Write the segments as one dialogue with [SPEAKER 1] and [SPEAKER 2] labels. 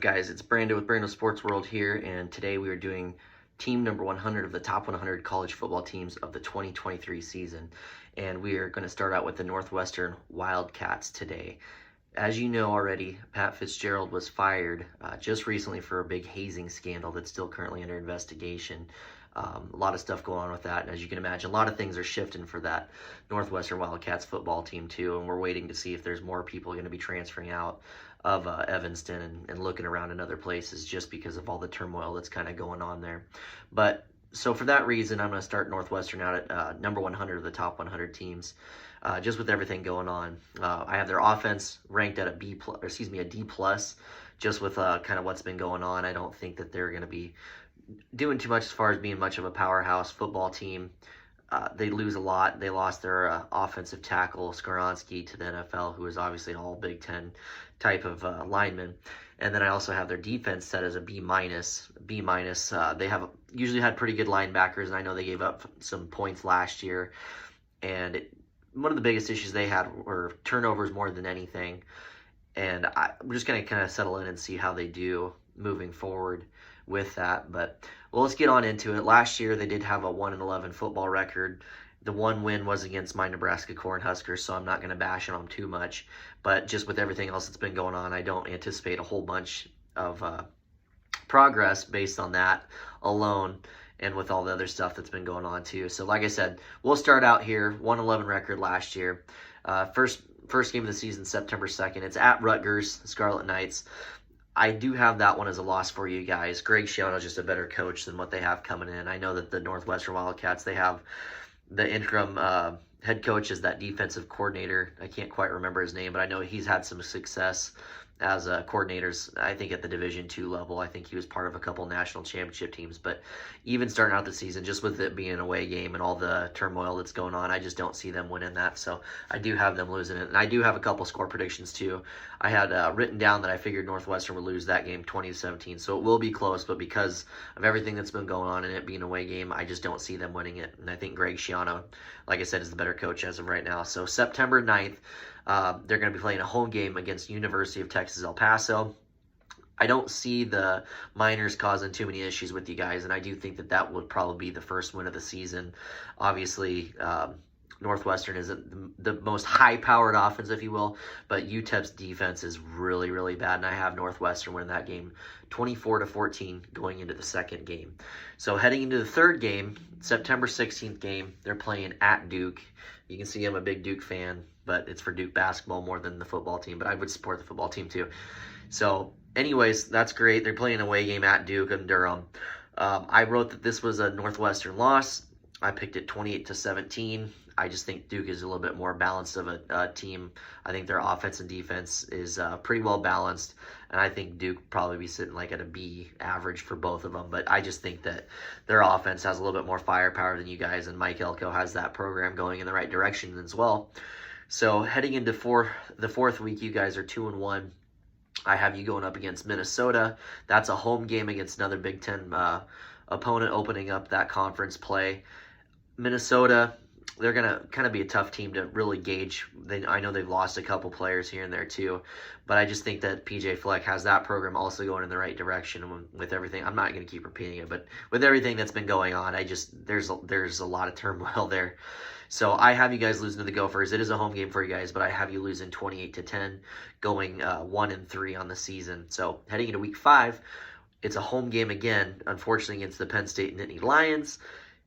[SPEAKER 1] guys? It's Brando with Brando Sports World here, and today we are doing team number 100 of the top 100 college football teams of the 2023 season. And we are going to start out with the Northwestern Wildcats today. As you know already, Pat Fitzgerald was fired just recently for a big hazing scandal that's still currently under investigation. A lot of stuff going on with that, and as you can imagine, a lot of things are shifting for that Northwestern Wildcats football team too, and we're waiting to see if there's more people going to be transferring out of Evanston and looking around in other places just because of all the turmoil that's kind of going on there. But so for that reason, I'm going to start Northwestern out at number 100 of the top 100 teams, just with everything going on. I have their offense ranked at a D plus, just with kind of what's been going on. I don't think that they're going to be doing too much as far as being much of a powerhouse football team. They lose a lot. They lost their offensive tackle, Skoronski, to the NFL, who is obviously an all Big Ten type of lineman. And then I also have their defense set as a B minus. They have usually had pretty good linebackers, and I know they gave up some points last year. And one of the biggest issues they had were turnovers more than anything. And we're just going to kind of settle in and see how they do moving forward with that. But let's get on into it. Last year they did have a 1-11 football record. The one win was against my Nebraska Cornhuskers, so I'm not going to bash on them too much. But just with everything else that's been going on, I don't anticipate a whole bunch of progress based on that alone, and with all the other stuff that's been going on too. So like I said, we'll start out here. 1-11 record last year. First game of the season, September 2nd. It's at Rutgers, Scarlet Knights. I do have that one as a loss for you guys. Greg Schiano is just a better coach than what they have coming in. I know that the Northwestern Wildcats, they have the interim head coach as that defensive coordinator. I can't quite remember his name, but I know he's had some success as coordinators, I think, at the Division II level. I think he was part of a couple national championship teams. But even starting out the season, just with it being an away game and all the turmoil that's going on, I just don't see them winning that. So I do have them losing it. And I do have a couple score predictions too. I had written down that I figured Northwestern would lose that game 20-17. So it will be close, but because of everything that's been going on and it being an away game, I just don't see them winning it. And I think Greg Schiano, like I said, is the better coach as of right now. So September 9th, they're going to be playing a home game against University of Texas El Paso. I don't see the Miners causing too many issues with you guys, and I do think that that would probably be the first win of the season. Obviously, Northwestern isn't the most high-powered offense, if you will, but UTEP's defense is really, really bad, and I have Northwestern winning that game 24-14 going into the second game. So heading into the third game, September 16th game, they're playing at Duke. You can see I'm a big Duke fan, but it's for Duke basketball more than the football team, but I would support the football team too. So anyways, that's great. They're playing an away game at Duke and Durham. I wrote that this was a Northwestern loss. I picked it 28-17. I just think Duke is a little bit more balanced of a team. I think their offense and defense is pretty well balanced, and I think Duke probably be sitting like at a B average for both of them. But I just think that their offense has a little bit more firepower than you guys, and Mike Elko has that program going in the right direction as well. So heading into the fourth week, you guys are 2-1. I have you going up against Minnesota. That's a home game against another Big Ten opponent opening up that conference play. Minnesota, they're going to kind of be a tough team to really gauge. I know they've lost a couple players here and there too, but I just think that PJ Fleck has that program also going in the right direction with everything. I'm not going to keep repeating it, but with everything that's been going on, there's a lot of turmoil there. So I have you guys losing to the Gophers. It is a home game for you guys, but I have you losing 28-10, going 1-3 on the season. So heading into week 5, it's a home game again, unfortunately against the Penn State Nittany Lions.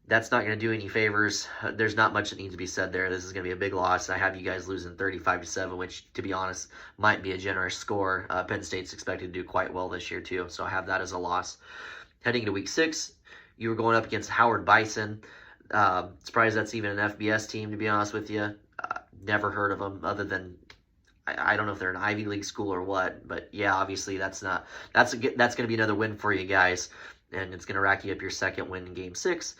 [SPEAKER 1] That's not going to do any favors. There's not much that needs to be said there. This is going to be a big loss. I have you guys losing 35-7, which, to be honest, might be a generous score. Penn State's expected to do quite well this year, too, so I have that as a loss. Heading into week 6, you were going up against Howard Bison. Surprised that's even an FBS team, to be honest with you. Never heard of them other than I don't know if they're an Ivy League school or what, but yeah, obviously that's going to be another win for you guys, and it's going to rack you up your second win in Game 6.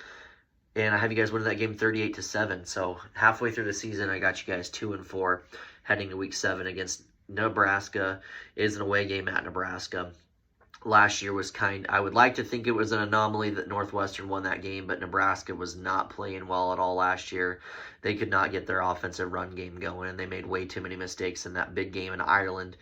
[SPEAKER 1] And I have you guys winning that game 38-7. So halfway through the season, I got you guys 2-4, heading to week 7 against Nebraska. It is an away game at Nebraska. Last year was I would like to think it was an anomaly that Northwestern won that game, but Nebraska was not playing well at all last year. They could not get their offensive run game going, and they made way too many mistakes in that big game in Ireland.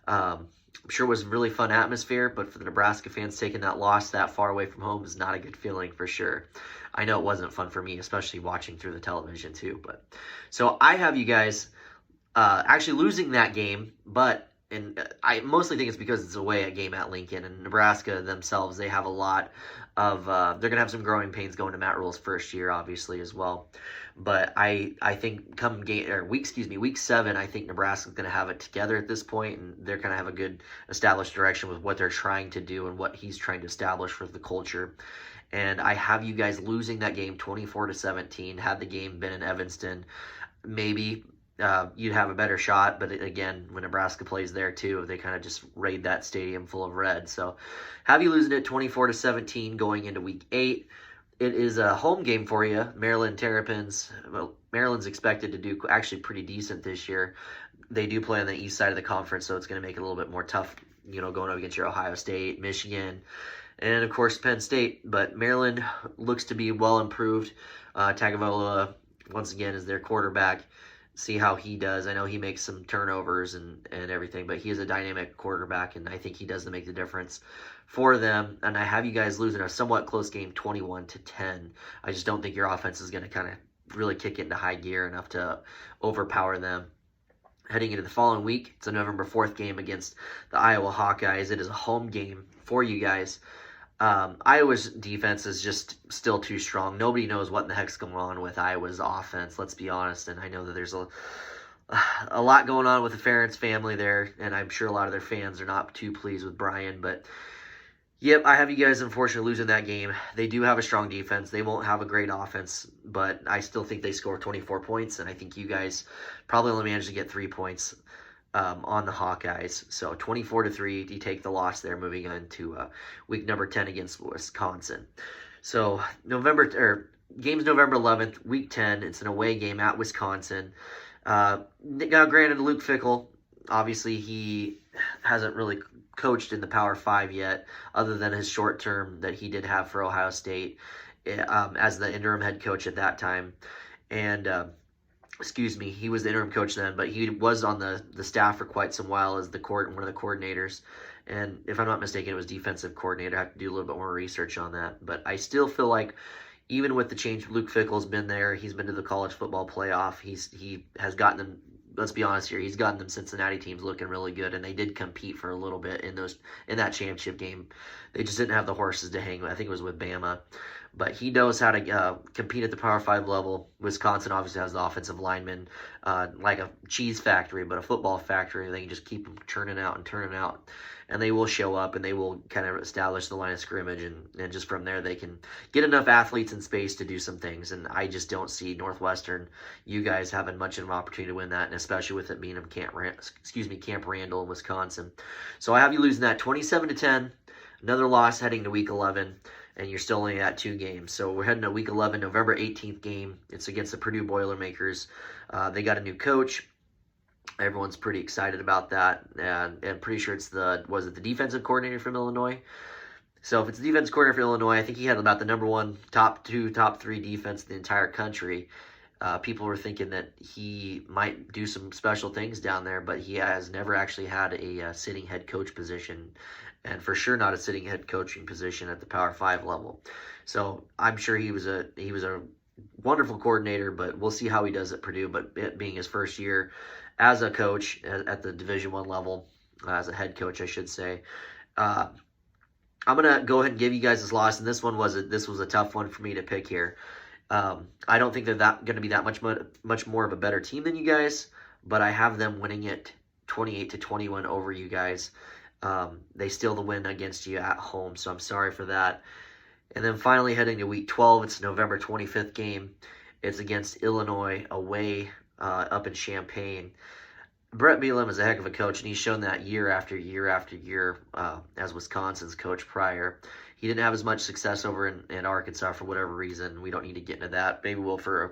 [SPEAKER 1] I'm sure it was a really fun atmosphere, but for the Nebraska fans, taking that loss that far away from home is not a good feeling for sure. I know it wasn't fun for me, especially watching through the television too. But so I have you guys actually losing that game, but I mostly think it's because it's away a game at Lincoln, and Nebraska themselves, they have a lot of they're gonna have some growing pains going to Matt Rule's first year, obviously as well. But I think come game or week 7, I think Nebraska's gonna have it together at this point, and they're gonna have a good established direction with what they're trying to do and what he's trying to establish for the culture. And I have you guys losing that game 24-17. Had the game been in Evanston, maybe you'd have a better shot. But again, when Nebraska plays there too, they kind of just raid that stadium full of red. So have you losing it 24-17 going into week 8. It is a home game for you, Maryland Terrapins. Well, Maryland's expected to do actually pretty decent this year. They do play on the east side of the conference, so it's going to make it a little bit more tough, going up against your Ohio State, Michigan, and of course Penn State. But Maryland looks to be well improved. Tagovailoa, once again, is their quarterback. See how he does. I know he makes some turnovers and everything, but he is a dynamic quarterback, and I think he does make the difference for them. And I have you guys losing a somewhat close game 21-10. I just don't think your offense is going to kind of really kick it into high gear enough to overpower them. Heading into the following week, it's a November 4th game against the Iowa Hawkeyes. It is a home game for you guys. Iowa's defense is just still too strong. Nobody knows what in the heck's going on with Iowa's offense, let's be honest. And I know that there's a lot going on with the Ferentz family there, and I'm sure a lot of their fans are not too pleased with Brian. But, yep, I have you guys unfortunately losing that game. They do have a strong defense. They won't have a great offense, but I still think they score 24 points, and I think you guys probably only managed to get 3 points on the Hawkeyes. So 24-3, you take the loss there, moving on to week number 10 against Wisconsin. So game's November 11th, week 10. It's an away game at Wisconsin. Now, granted, Luke Fickell, obviously he hasn't really coached in the Power 5 yet, other than his short term that he did have for Ohio State as the interim head coach at that time. And he was the interim coach then, but he was on the staff for quite some while as one of the coordinators. And if I'm not mistaken, it was defensive coordinator. I have to do a little bit more research on that. But I still feel like even with the change, Luke Fickell's been there. He's been to the college football playoff. He has gotten them, let's be honest here, he's gotten them Cincinnati teams looking really good, and they did compete for a little bit in that championship game. They just didn't have the horses to hang with. I think it was with Bama. But he knows how to compete at the Power 5 level. Wisconsin obviously has the offensive linemen like a cheese factory, but a football factory. They can just keep them turning out and turning out. And they will show up, and they will kind of establish the line of scrimmage. And just from there, they can get enough athletes in space to do some things. And I just don't see Northwestern, you guys, having much of an opportunity to win that, and especially with it being in Camp Randall in Wisconsin. So I have you losing that 27-10. Another loss heading to week 11. And you're still only at 2 games. So we're heading to week 11, November 18th game. It's against the Purdue Boilermakers. They got a new coach. Everyone's pretty excited about that. And I'm pretty sure it's the defensive coordinator from Illinois? So if it's the defensive coordinator from Illinois, I think he had about the number 1, top 2, top 3 defense in the entire country. People were thinking that he might do some special things down there, but he has never actually had a sitting head coach position, and for sure not a sitting head coaching position at the Power 5 level. So I'm sure he was a wonderful coordinator, but we'll see how he does at Purdue. But it being his first year as a coach at the Division I level, as a head coach, I should say. I'm gonna go ahead and give you guys this loss, and this was a tough one for me to pick here. I don't think they're going to be that much more of a better team than you guys, but I have them winning it 28-21 over you guys. They steal the win against you at home, so I'm sorry for that. And then finally heading to week 12, it's November 25th game. It's against Illinois away up in Champaign. Brett Bielema is a heck of a coach, and he's shown that year after year after year as Wisconsin's coach prior. He didn't have as much success over in Arkansas for whatever reason. We don't need to get into that. Maybe we'll for an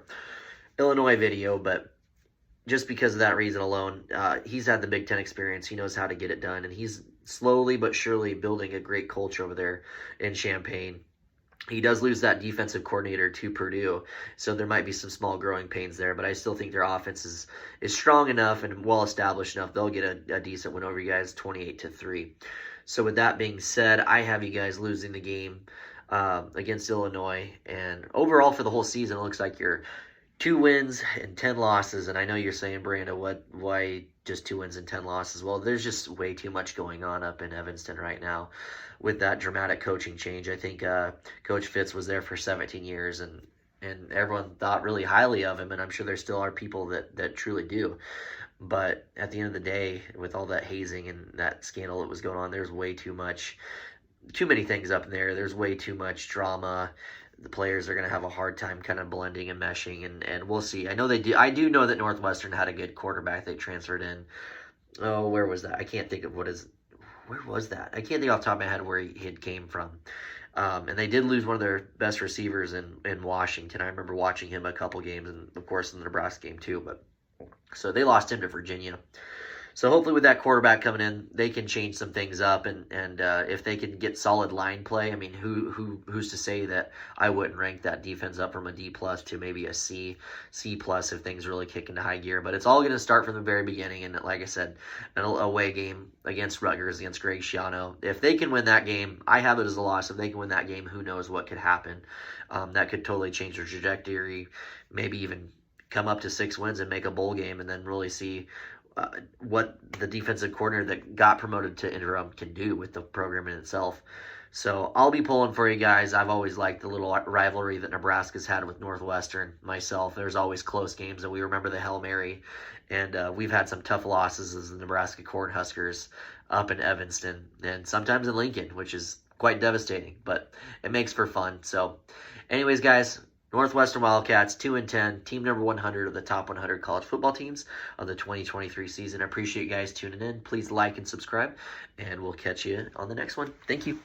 [SPEAKER 1] Illinois video, but just because of that reason alone, he's had the Big Ten experience. He knows how to get it done, and he's slowly but surely building a great culture over there in Champaign. He does lose that defensive coordinator to Purdue, so there might be some small growing pains there, but I still think their offense is strong enough and well established enough. They'll get a decent win over you guys, 28-3. So with that being said, I have you guys losing the game against Illinois, and overall for the whole season, it looks like you're 2 wins and 10 losses. And I know you're saying, Branda, why just 2 wins and 10 losses? Well, there's just way too much going on up in Evanston right now with that dramatic coaching change. I think Coach Fitz was there for 17 years, and everyone thought really highly of him, and I'm sure there still are people that truly do. But at the end of the day, with all that hazing and that scandal that was going on, there's way too many things up in there. There's way too much drama. The players are going to have a hard time kind of blending and meshing, and we'll see. I do know that Northwestern had a good quarterback they transferred in. Oh, where was that? I can't think of where was that? I can't think off the top of my head where he had came from. And they did lose one of their best receivers in Washington. I remember watching him a couple games, and of course in the Nebraska game too. But so they lost him to Virginia. So hopefully with that quarterback coming in, they can change some things up, and if they can get solid line play, I mean, who's to say that I wouldn't rank that defense up from a D+ to maybe a C+ if things really kick into high gear. But it's all going to start from the very beginning, and like I said, an away game against Rutgers, against Greg Schiano. If they can win that game, I have it as a loss. If they can win that game, who knows what could happen. That could totally change their trajectory, maybe even come up to 6 wins and make a bowl game, and then really see what the defensive coordinator that got promoted to interim can do with the program in itself. So I'll be pulling for you guys. I've always liked the little rivalry that Nebraska's had with Northwestern myself. There's always close games, and we remember the Hail Mary. And we've had some tough losses as the Nebraska Cornhuskers up in Evanston and sometimes in Lincoln, which is quite devastating, but it makes for fun. So anyways, guys, Northwestern Wildcats, 2-10, team number 100 of the top 100 college football teams of the 2023 season. I appreciate you guys tuning in. Please like and subscribe, and we'll catch you on the next one. Thank you.